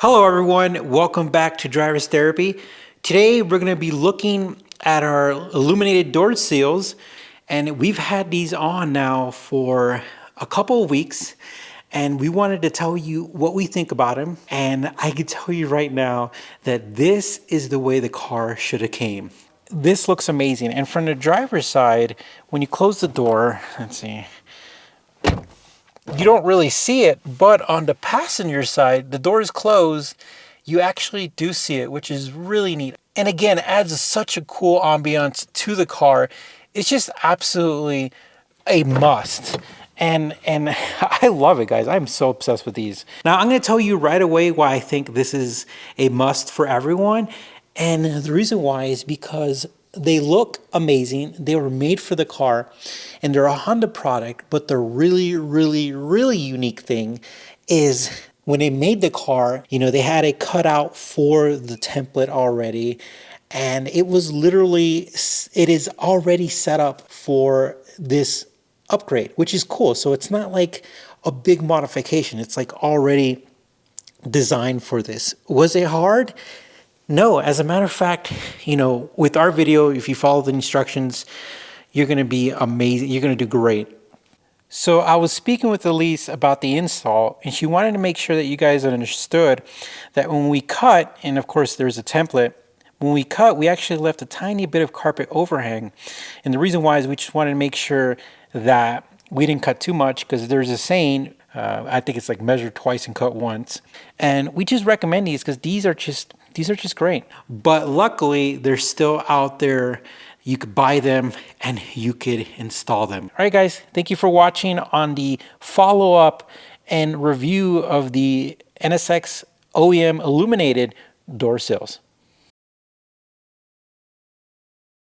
Hello everyone, welcome back to Driver's Therapy. Today we're going to be looking at our illuminated door seals, and we've had these on now for a couple of weeks, and we wanted to tell you what we think about them. And I can tell you right now that this is the way the car should have came. This looks amazing, and from the driver's side, when you close the door, let's see, you don't really see it, but on the passenger side, the door is closed, you actually do see it, which is really neat. And again, adds such a cool ambiance to the car. It's just absolutely a must. And I love it, guys. I'm so obsessed with these. Now, I'm going to tell you right away why I think this is a must for everyone. And the reason why is because they look amazing. They were made for the car, and they're a Honda product. But the really unique thing is when they made the car, they had it cut out for the template already. And it was literally, it is already set up for this upgrade, which is cool. So it's not like a big modification. It's like already designed for this. Was it hard? No, as a matter of fact, with our video, if you follow the instructions, you're going to be amazing. You're going to do great. So I was speaking with Elise about the install, and she wanted to make sure that you guys understood that when we cut, and of course there's a template, when we cut, we actually left a tiny bit of carpet overhang. And the reason why is we just wanted to make sure that we didn't cut too much, because there's a saying, I think it's like measure twice and cut once. And we just recommend these because these are just great. But luckily, they're still out there. You could buy them and you could install them. All right, guys, thank you for watching on the follow-up and review of the NSX OEM Illuminated door sills.